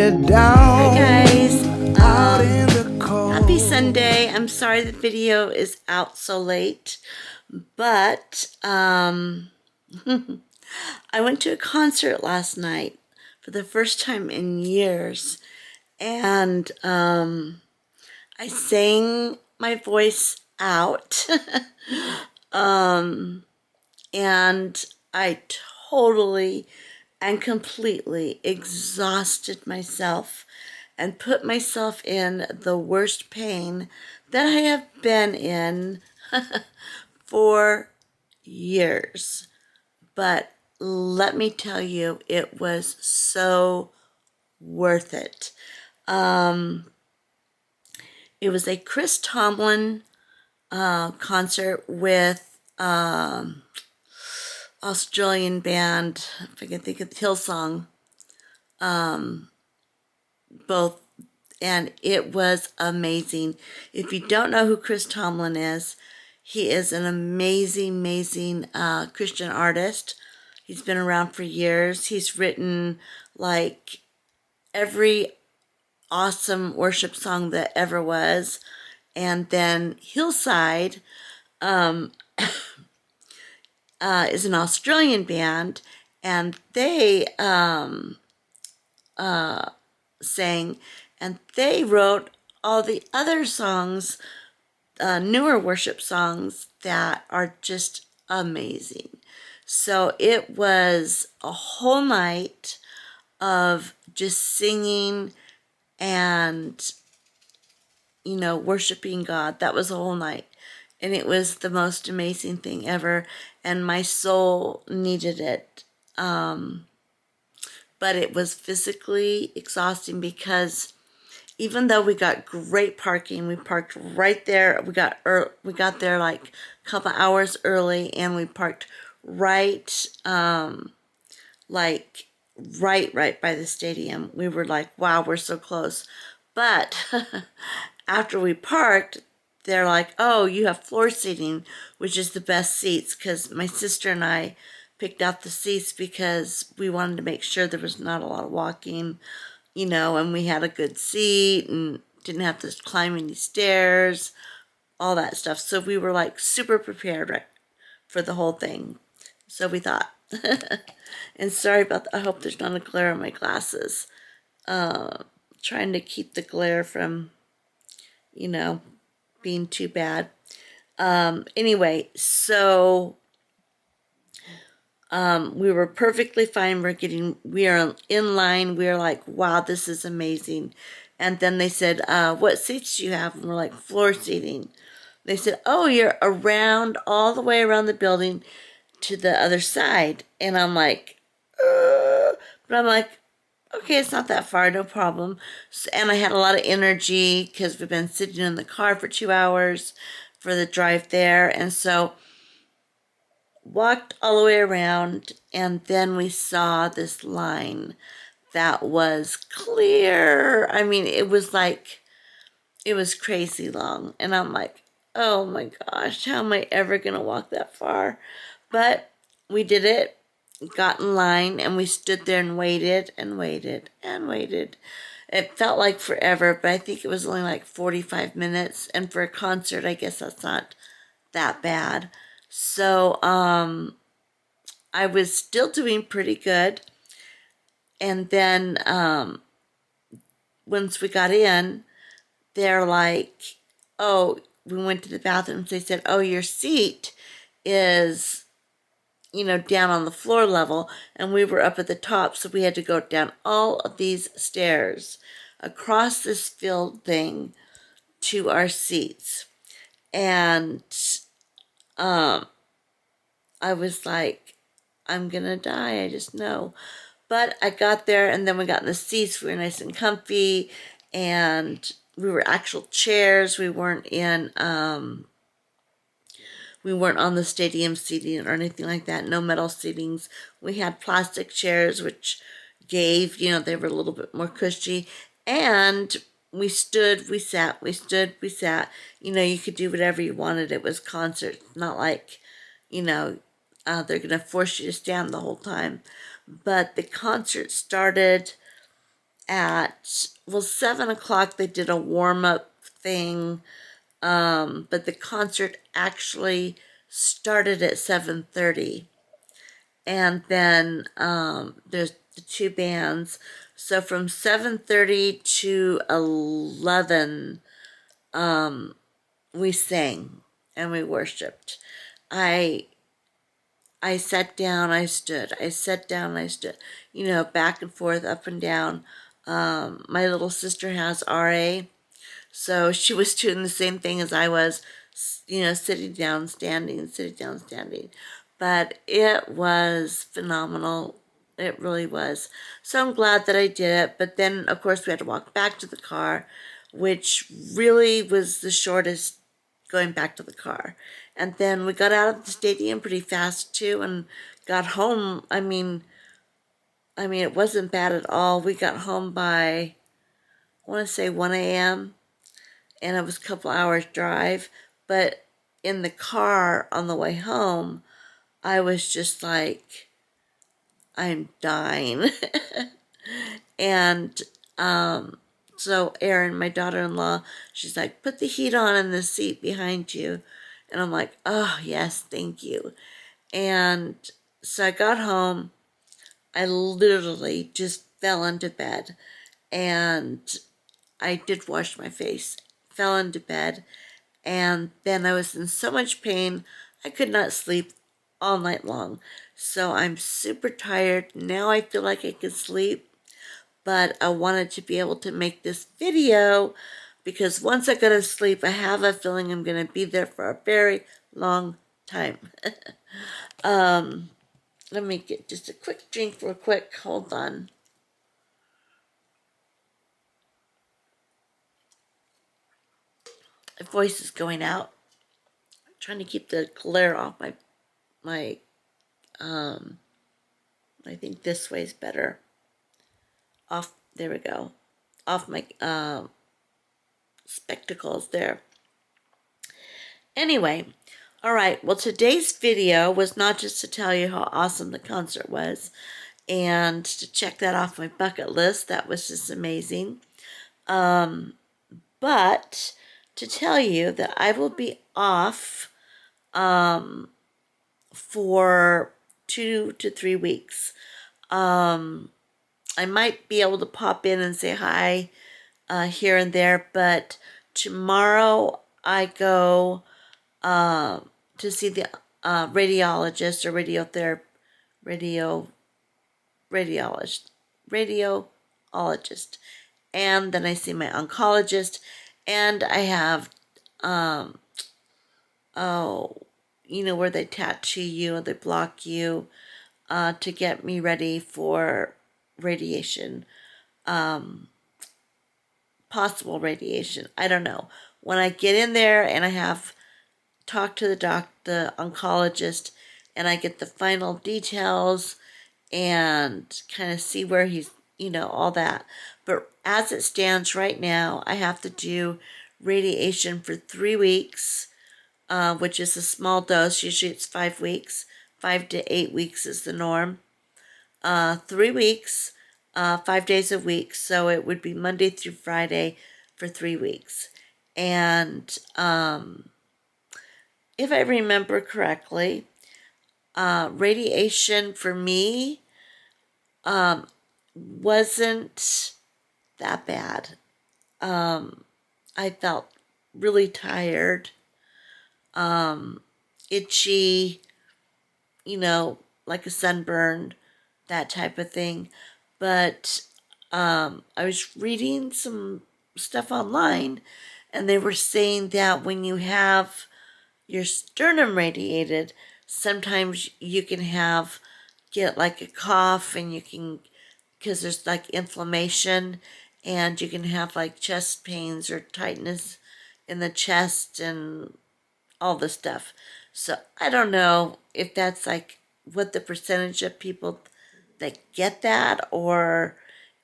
it down. Hi guys, Out in the cold. happy Sunday. I'm sorry the video is out so late, but I went to a concert last night for the first time in years, and I sang my voice out and I totally and completely exhausted myself and put myself in the worst pain that I have been in for years. But let me tell you, it was so worth it. It was a Chris Tomlin concert with Australian band, if I can think of Hillsong, both, and it was amazing. If you don't know who Chris Tomlin is, he is an amazing Christian artist. He's been around for years. He's written like every awesome worship song that ever was. And then Hillside is an Australian band, and they sang, and they wrote all the other songs, newer worship songs that are just amazing. So it was a whole night of just singing and, you know, worshiping God. That was a whole night. And it was the most amazing thing ever. And my soul needed it. But it was physically exhausting because even though we got great parking, we parked right there. We got there like a couple hours early, and we parked right, like right by the stadium. We were like, wow, we're so close. But after we parked, they're like, oh, you have floor seating, which is the best seats, because my sister and I picked out the seats because we wanted to make sure there was not a lot of walking, you know, and we had a good seat and didn't have to climb any stairs, all that stuff. So we were like super prepared for the whole thing. So we thought. And sorry about that. I hope there's not a glare on my glasses. Trying to keep the glare from, you know, being too bad. Anyway, so we were perfectly fine. We are in line. We are like, wow, this is amazing. And then they said, what seats do you have? And we're like, floor seating. They said, oh, you're around, all the way around the building to the other side. And I'm like, but I'm like, okay, it's not that far, no problem. So, and I had a lot of energy because we've been sitting in the car for 2 hours for the drive there. And so walked all the way around, and then we saw this line that was clear. I mean, it was like, it was crazy long. And I'm like, oh my gosh, how am I ever going to walk that far? But we did it, got in line, and we stood there and waited and waited and waited. It felt like forever, but I think it was only like 45 minutes. And for a concert, I guess that's not that bad. So I was still doing pretty good. And then once we got in, they're like, oh, we went to the bathroom. They said, oh, your seat is, you know, down on the floor level. And we were up at the top, so we had to go down all of these stairs across this field thing to our seats. And I was like, I'm gonna die, I just know. But I got there, and then we got in the seats. We were nice and comfy, and we were actual chairs. We weren't on the stadium seating or anything like that. No metal seatings. We had plastic chairs, which gave, you know, they were a little bit more cushy. And we stood, we sat, we stood, we sat. You know, you could do whatever you wanted. It was concert, not like, you know, they're going to force you to stand the whole time. But the concert started at, well, 7 o'clock they did a warm-up thing, but the concert actually started at 7:30. And then there's the two bands. So from 7:30 to 11, we sang and we worshiped. I I sat down, I stood. I sat down, I stood. Back and forth, up and down. My little sister has RA, so she was doing the same thing as I was, sitting down, standing, sitting down, standing. But it was phenomenal. It really was. So I'm glad that I did it. But then, of course, we had to walk back to the car, which really was the shortest going back to the car. And then we got out of the stadium pretty fast too and got home. I mean it wasn't bad at all. We got home by, I want to say, 1 a.m. and it was a couple hours drive, but in the car on the way home, I was just like, I'm dying. And so Erin, my daughter-in-law, she's like, put the heat on in the seat behind you. And I'm like, oh, yes, thank you. And so I got home. I literally just fell into bed. And I did wash my face, fell into bed. And then I was in so much pain, I could not sleep all night long. So I'm super tired. Now I feel like I could sleep, but I wanted to be able to make this video because once I go to sleep, I have a feeling I'm going to be there for a very long time. Let me get just a quick drink real quick. Hold on. My voice is going out. I'm trying to keep the glare off my I think this way is better. Off, there we go. Off my spectacles there. Anyway, all right. Well, today's video was not just to tell you how awesome the concert was and to check that off my bucket list. That was just amazing. But to tell you that I will be off for 2 to 3 weeks. I might be able to pop in and say hi here and there, but tomorrow I go to see the radiologist or radiologist, and then I see my oncologist, and I have where they tattoo you and they block you to get me ready for radiation, possible radiation. I don't know. When I get in there and I have talked to the oncologist, and I get the final details and kind of see where he's, all that. But as it stands right now, I have to do radiation for 3 weeks, which is a small dose. Usually it's 5 weeks. 5 to 8 weeks is the norm. 3 weeks, 5 days a week. So it would be Monday through Friday for 3 weeks. And if I remember correctly, radiation for me wasn't that bad. I felt really tired, itchy, like a sunburn, that type of thing. But I was reading some stuff online, and they were saying that when you have your sternum radiated, sometimes you can get like a cough, and because there's like inflammation, and you can have like chest pains or tightness in the chest and all this stuff. So I don't know if that's like what the percentage of people that get that, or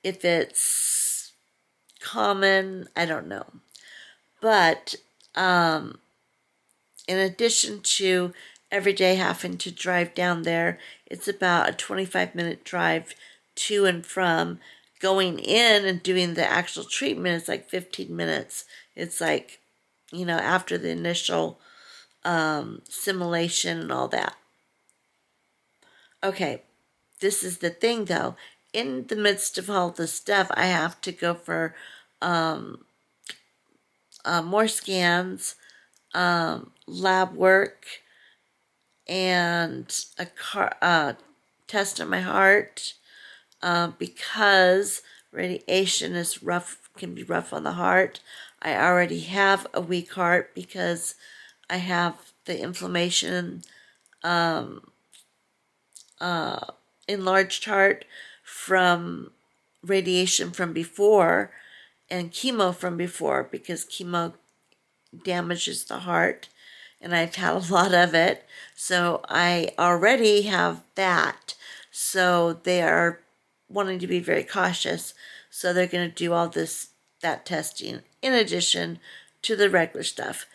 if it's common. I don't know. But in addition to every day having to drive down there, it's about a 25-minute drive to and from, going in and doing the actual treatment is like 15 minutes. It's like, after the initial simulation and all that. Okay, this is the thing though. In the midst of all this stuff, I have to go for more scans, lab work, and a test on my heart, because radiation is rough, can be rough on the heart. I already have a weak heart because I have the inflammation, enlarged heart from radiation from before and chemo from before, because chemo damages the heart and I've had a lot of it. So I already have that. So they are wanting to be very cautious. So they're going to do all that testing in addition to the regular stuff.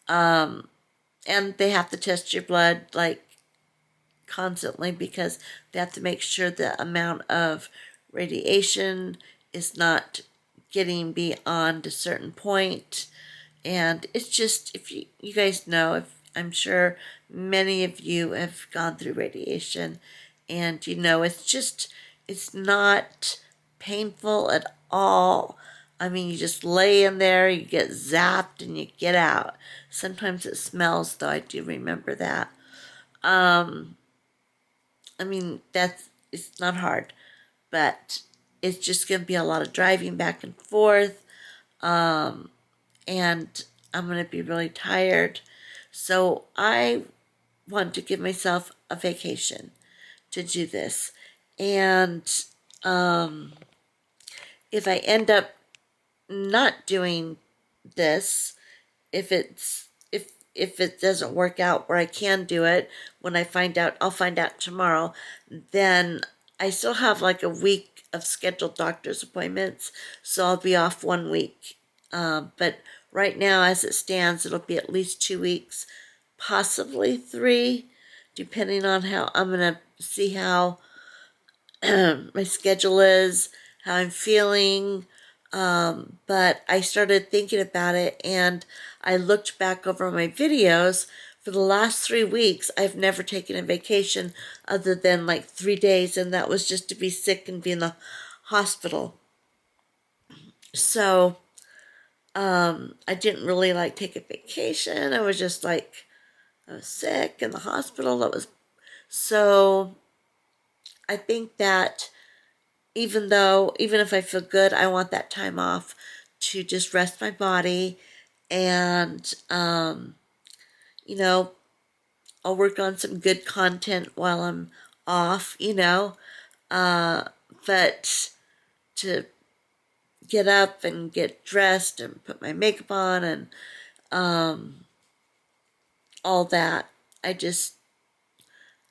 And they have to test your blood like constantly, because they have to make sure the amount of radiation is not getting beyond a certain point. And it's just, if you guys know, if I'm sure many of you have gone through radiation, and it's not painful at all. I mean, you just lay in there, you get zapped, and you get out. Sometimes it smells, though. I do remember that. I mean, it's not hard, but it's just going to be a lot of driving back and forth, and I'm going to be really tired. So I want to give myself a vacation to do this. And if I end up not doing this, if it doesn't work out where I can do it, when I find out, I'll find out tomorrow, then I still have like a week of scheduled doctor's appointments, so I'll be off 1 week. But right now, as it stands, it'll be at least 2 weeks, possibly 3, depending on how I'm going to see how my schedule is, how I'm feeling. But I started thinking about it, and I looked back over my videos. For the last 3 weeks, I've never taken a vacation other than like 3 days, and that was just to be sick and be in the hospital. So I didn't really like take a vacation. I was just like, I was sick in the hospital. So I think that even if I feel good, I want that time off to just rest my body. And, I'll work on some good content while I'm off, but to get up and get dressed and put my makeup on and all that, I don't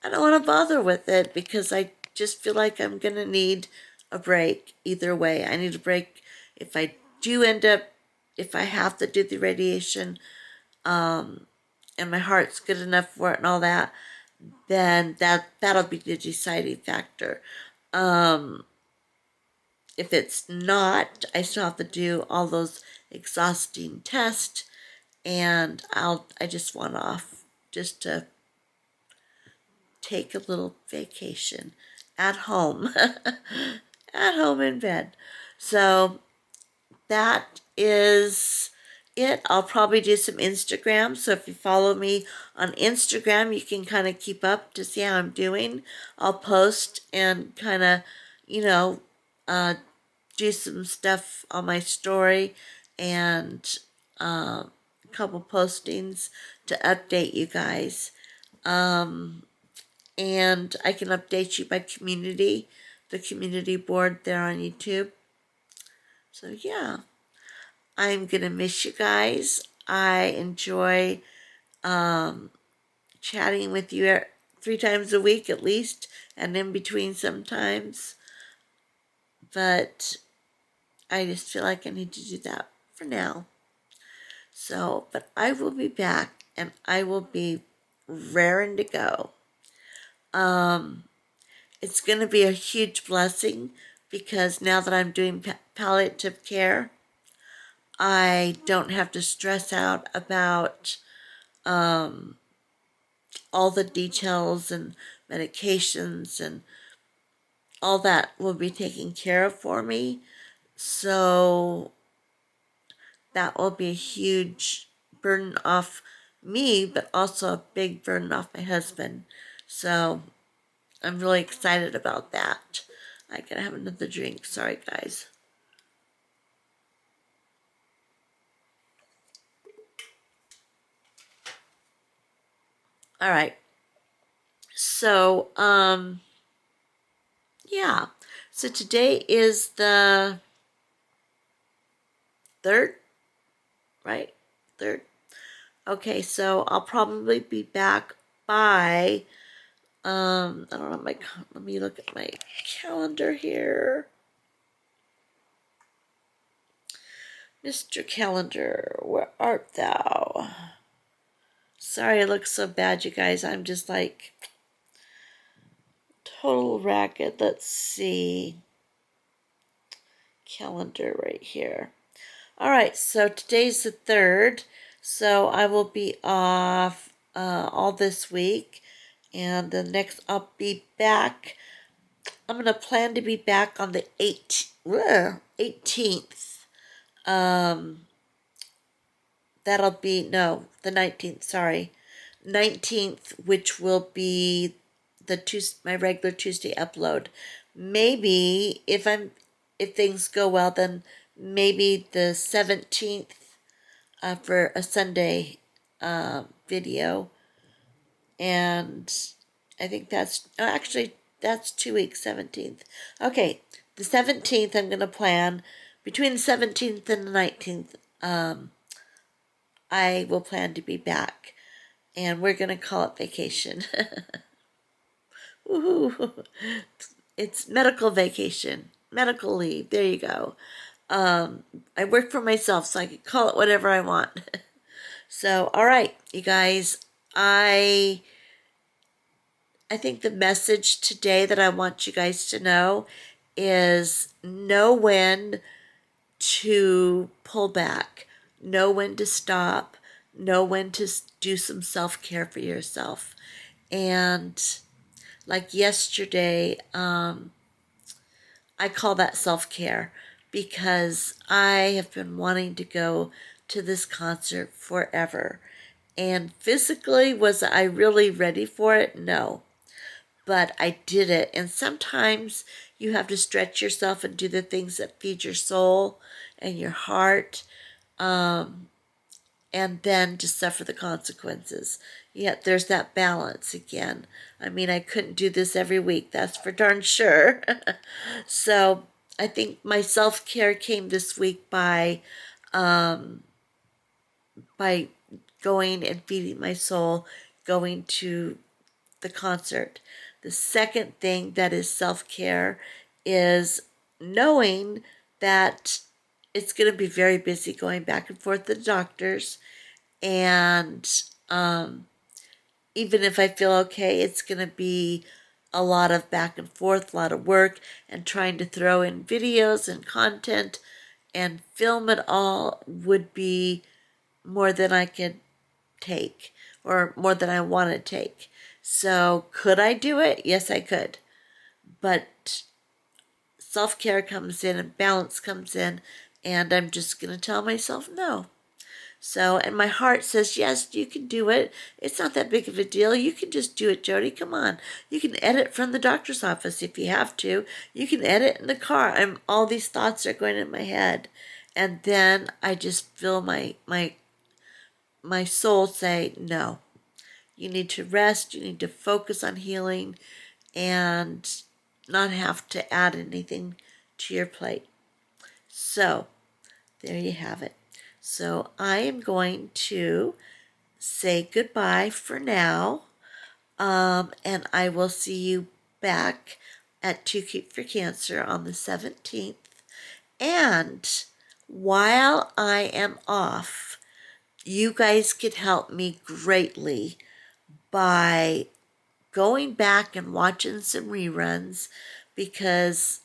want to bother with it, because I just feel like I'm going to need a break either way. I need a break if I do end up, if I have to do the radiation, and my heart's good enough for it and all that, then that'll be the deciding factor. If it's not, I still have to do all those exhausting tests, and I just want off, just to take a little vacation at home, at home in bed. So that is it. I'll probably do some Instagram. So if you follow me on Instagram, you can kind of keep up to see how I'm doing. I'll post and kind of, do some stuff on my story, and a couple postings to update you guys. And I can update you by community, the community board there on YouTube. So yeah, I'm gonna miss you guys. I enjoy chatting with you 3 times a week at least, and in between sometimes. But I just feel like I need to do that for now. So, but I will be back, and I will be raring to go. It's going to be a huge blessing because now that I'm doing palliative care, I don't have to stress out about all the details and medications, and all that will be taken care of for me. So that will be a huge burden off me, but also a big burden off my husband. So I'm really excited about that. I gotta have another drink. Sorry, guys. All right. So, yeah. So today is the third, right? Third. Okay, so I'll probably be back by, I don't know, let me look at my calendar here. Mr. Calendar, where art thou? Sorry I look so bad, you guys. I'm just like total ragged. Let's see. Calendar right here. All right, so today's the 3rd, so I will be off all this week, and the next I'll be back. I'm gonna plan to be back on the 18th. That'll be no, the 19th. Sorry, 19th, which will be my regular Tuesday upload. Maybe if things go well, then maybe the 17th for a Sunday video, and I think that's actually that's 2 weeks. 17th. Okay, the 17th I'm gonna plan between the 17th and the 19th. I will plan to be back, and we're gonna call it vacation. Woohoo! It's medical vacation, medical leave. There you go. I work for myself, so I can call it whatever I want. So, all right, you guys, I think the message today that I want you guys to know is know when to pull back, know when to stop, know when to do some self-care for yourself. And like yesterday, I call that self-care because I have been wanting to go to this concert forever. And physically, was I really ready for it? No. But I did it. And sometimes you have to stretch yourself and do the things that feed your soul and your heart, and then to suffer the consequences. Yet there's that balance again. I mean, I couldn't do this every week, that's for darn sure. So I think my self-care came this week by going and feeding my soul, going to the concert. The second thing that is self-care is knowing that it's going to be very busy going back and forth to the doctors, and even if I feel okay, it's going to be a lot of back and forth, a lot of work, and trying to throw in videos and content and film it all would be more than I could take, or more than I want to take. So could I do it? Yes, I could. But self-care comes in and balance comes in, and I'm just going to tell myself no. So, and my heart says, yes, you can do it. It's not that big of a deal. You can just do it, Jody. Come on. You can edit from the doctor's office if you have to. You can edit in the car. All these thoughts are going in my head. And then I just feel my soul say, no. You need to rest. You need to focus on healing and not have to add anything to your plate. So, there you have it. So I am going to say goodbye for now, and I will see you back at Too Cute for Cancer on the 17th. And while I am off, you guys could help me greatly by going back and watching some reruns, because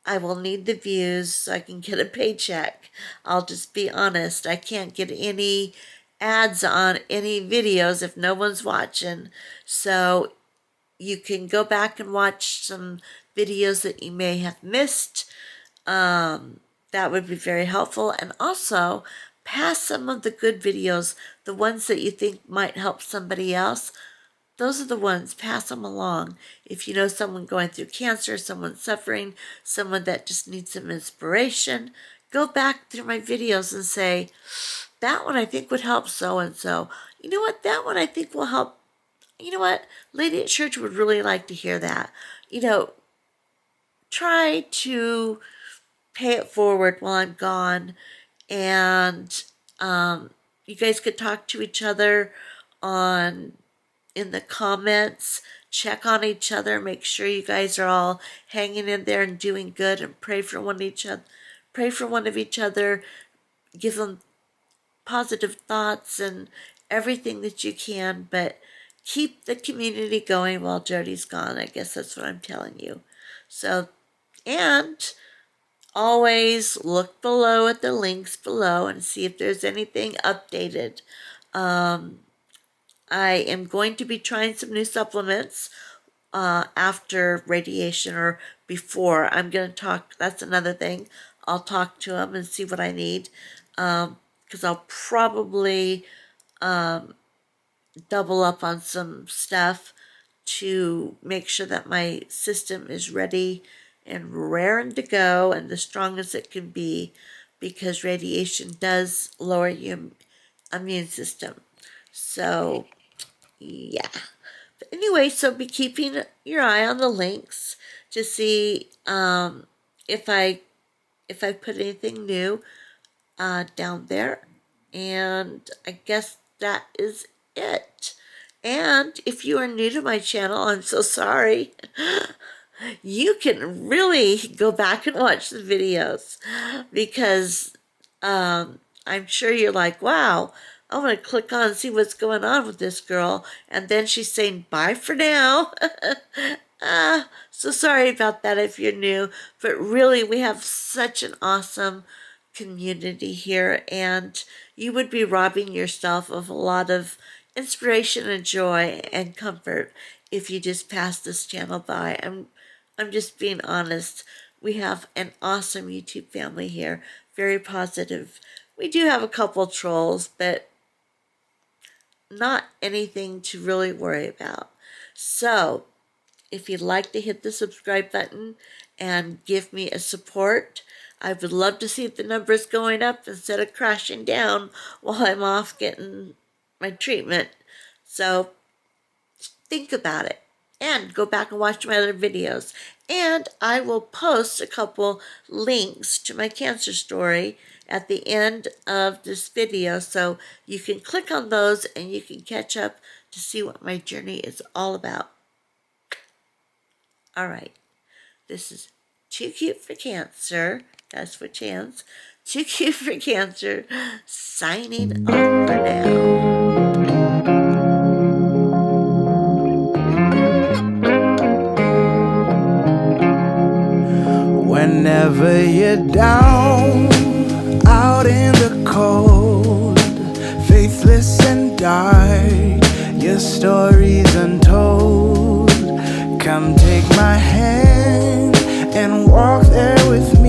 I will need the views so I can get a paycheck. I'll just be honest. I can't get any ads on any videos if no one's watching. So you can go back and watch some videos that you may have missed. That would be very helpful. And also, pass some of the good videos, the ones that you think might help somebody else. Those are the ones, pass them along. If you know someone going through cancer, someone suffering, someone that just needs some inspiration, go back through my videos and say, that one I think would help so and so. You know what? That one I think will help. You know what? Lady at Church would really like to hear that. You know, try to pay it forward while I'm gone. And you guys could talk to each other on in the comments. Check on each other. Make sure you guys are all hanging in there and doing good, and pray for one each other. Pray for one of each other. Give them positive thoughts and everything that you can, but keep the community going while Jody's gone. I guess that's what I'm telling you. So, and always look below at the links below and see if there's anything updated. I am going to be trying some new supplements after radiation or before. I'm going to talk, that's another thing. I'll talk to them and see what I need, because I'll probably double up on some stuff to make sure that my system is ready and raring to go and the strongest it can be, because radiation does lower your immune system. So, yeah. But anyway, so be keeping your eye on the links to see if I put anything new down there. And I guess that is it. And if you are new to my channel, I'm so sorry. You can really go back and watch the videos, because I'm sure you're like, wow, I want to click on and see what's going on with this girl. And then she's saying bye for now. So sorry about that if you're new. But really, we have such an awesome community here, and you would be robbing yourself of a lot of inspiration and joy and comfort if you just pass this channel by. I'm just being honest. We have an awesome YouTube family here, very positive. We do have a couple trolls, but not anything to really worry about. So, if you'd like to hit the subscribe button and give me a support, I would love to see the numbers going up instead of crashing down while I'm off getting my treatment. So, think about it. And go back and watch my other videos. And I will post a couple links to my cancer story at the end of this video, so you can click on those and you can catch up to see what my journey is all about. Alright, this is Too Cute for Cancer. That's for Chance. Too Cute for Cancer, signing off for now. Whenever you're down, out in the cold, faithless and dark, your story's untold. Come take my hand and walk there with me.